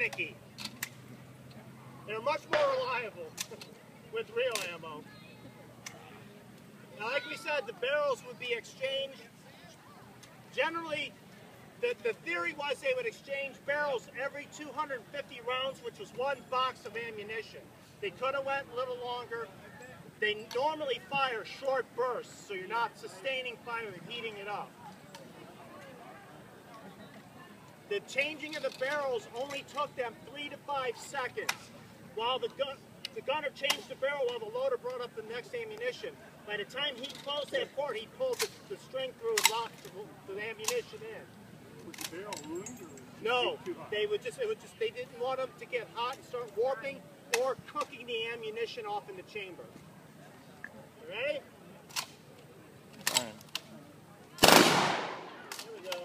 finicky. They're much more reliable with real ammo. Now, like we said, the barrels would be exchanged. Generally, the theory was they would exchange barrels every 250 rounds, which was one box of ammunition. They could have went a little longer. They normally fire short bursts, so you're not sustaining fire and heating it up. The changing of the barrels only took them 3 to 5 seconds. While the gunner changed the barrel while the loader brought up the next ammunition. By the time he closed that port, he pulled the string through and locked the ammunition in. Was the barrel ruined? No, they didn't want them to get hot and start warping or cooking the ammunition off in the chamber. You ready? All right. Here we go.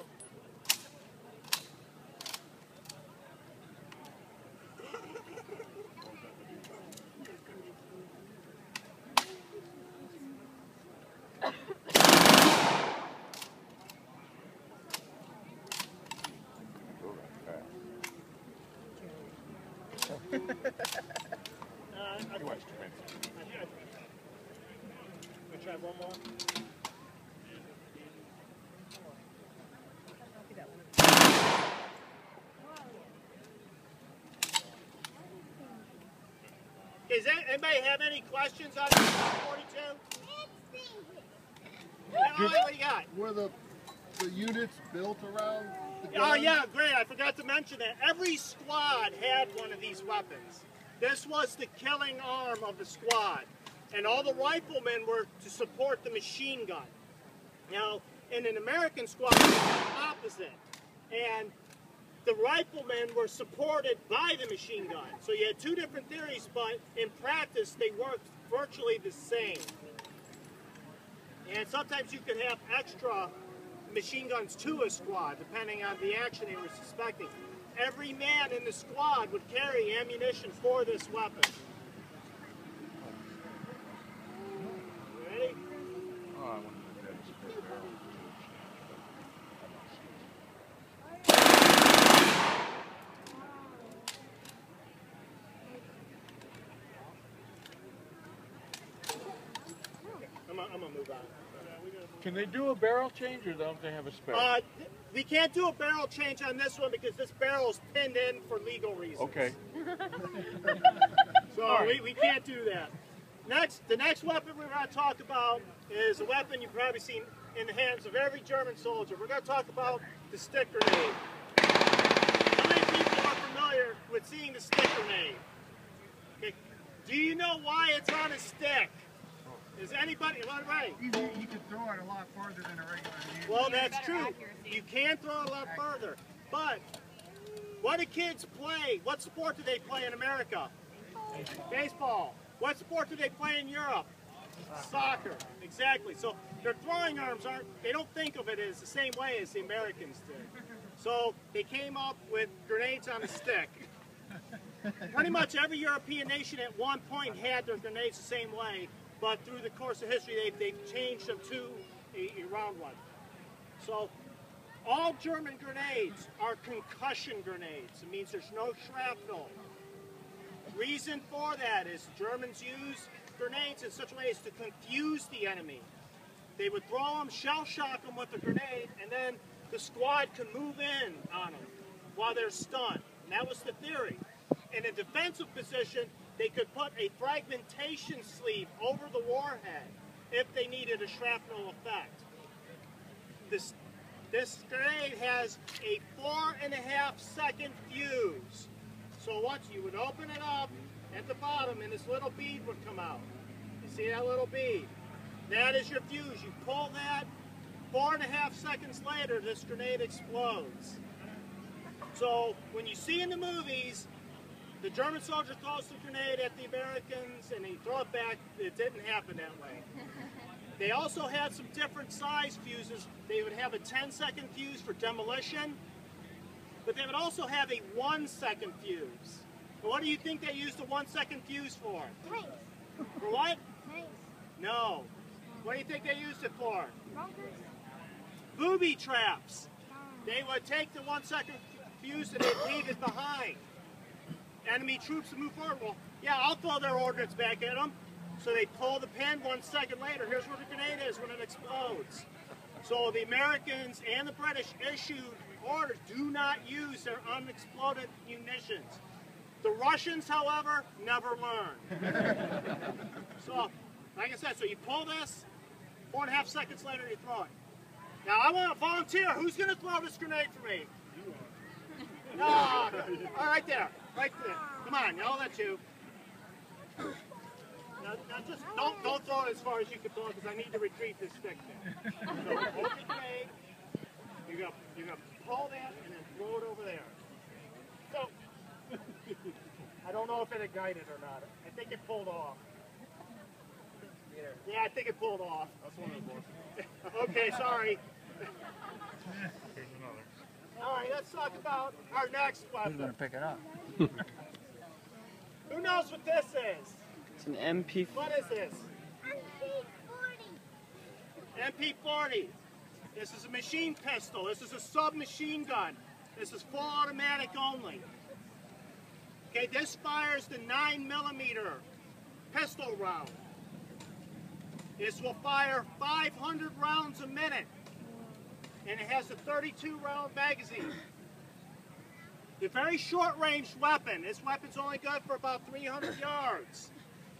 Try one more. Does anybody have any questions on 42? What do you got? Were the units built around the gun? Oh yeah, great. I forgot to mention that. Every squad had one of these weapons. This was the killing arm of the squad. And all the riflemen were to support the machine gun. Now, in an American squad, it was the opposite. And the riflemen were supported by the machine gun. So you had two different theories, but in practice, they worked virtually the same. And sometimes you could have extra machine guns to a squad, depending on the action they were suspecting. Every man in the squad would carry ammunition for this weapon. Ready? I'm gonna move on. Can they do a barrel change, or don't they have a spare? We can't do a barrel change on this one because this barrel's pinned in for legal reasons. Okay. So we can't do that. The next weapon we're going to talk about is a weapon you've probably seen in the hands of every German soldier. We're going to talk about the stick grenade. How many people are familiar with seeing the stick grenade? Okay. Do you know why it's on a stick? Is anybody, right? You can throw it a lot farther than a regular unit. Well, that's true. You can throw it a lot further. But what do kids play? What sport do they play in America? Baseball. What sport do they play in Europe? Soccer. Exactly. So their throwing arms they don't think of it as the same way as the Americans did. So they came up with grenades on a stick. Pretty much every European nation at one point had their grenades the same way. But through the course of history, they've changed them to a round one. So all German grenades are concussion grenades. It means there's no shrapnel. Reason for that is Germans use grenades in such a way as to confuse the enemy. They would throw them, shell shock them with a grenade, and then the squad could move in on them while they're stunned. And that was the theory. In a defensive position, they could put a fragmentation sleeve over the warhead if they needed a shrapnel effect. This grenade has a 4.5-second fuse. So once you would open it up at the bottom and this little bead would come out. You see that little bead? That is your fuse. You pull that, 4.5 seconds later this grenade explodes. So when you see in the movies, the German soldier throws the grenade at the Americans and they throw it back. It didn't happen that way. They also had some different size fuses. They would have a 10-second fuse for demolition, but they would also have a 1-second fuse. But what do you think they used the 1-second fuse for? Tanks. For what? Tanks. No. What do you think they used it for? Bunkers. Booby traps. They would take the 1-second fuse and they'd leave it behind. enemy troops to move forward. Well, yeah, I'll throw their ordnance back at them. So they pull the pin 1 second later. Here's where the grenade is when it explodes. So the Americans and the British issued orders, do not use their unexploded munitions. The Russians, however, never learn. So, like I said, so you pull this, 4.5 seconds later you throw it. Now I want a volunteer. Who's going to throw this grenade for me? No, all right there, right there. Come on, y'all, that's you. Now just don't throw it as far as you can throw it because I need to retrieve this stick there. So hold the grenade. You're gonna pull that and then throw it over there. So I don't know if it ignited or not. I think it pulled off. Yeah, I think it pulled off. That's one of the boys. Okay, sorry. All right, let's talk about our next weapon. Who's going to pick it up? Who knows what this is? It's an MP. What is this? MP40. This is a machine pistol. This is a submachine gun. This is full automatic only. Okay, this fires the 9mm pistol round. This will fire 500 rounds a minute. And it has a 32-round magazine. It's a very short-range weapon. This weapon's only good for about 300 yards.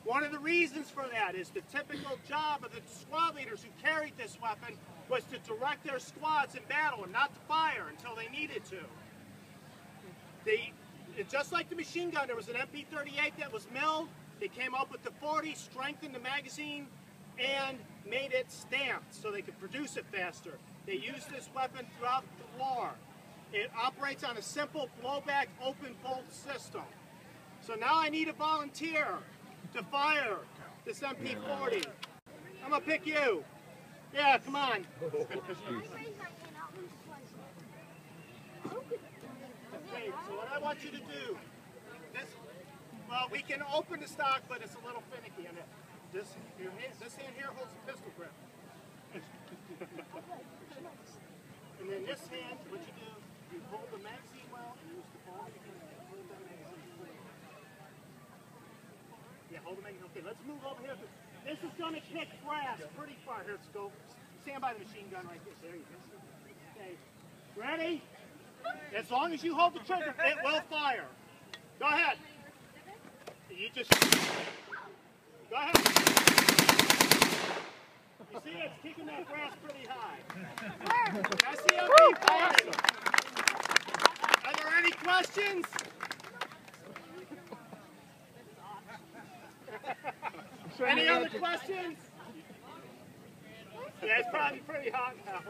One of the reasons for that is the typical job of the squad leaders who carried this weapon was to direct their squads in battle and not to fire until they needed to. Just like the machine gun, there was an MP38 that was milled. They came up with the 40, strengthened the magazine, and made it stamped so they could produce it faster. They used this weapon throughout the war. It operates on a simple blowback open bolt system. So now I need a volunteer to fire this MP40. I'm gonna pick you. Yeah, come on. Okay, so what I want you to do, well, we can open the stock, but it's a little finicky. And this hand here holds the pistol grip. And then this hand, what you do, you hold the magazine well and use the ball to hold the magazine. Yeah, hold the magazine. Okay, let's move over here. This is going to kick brass pretty far. Here, let's go. Stand by the machine gun right there. There you go. Okay. Ready? As long as you hold the trigger, it will fire. Go ahead. You just... Go ahead. You see, it's kicking that brass pretty high. That's the MP40. Are there any questions? Any other questions? Yeah, it's probably pretty hot now.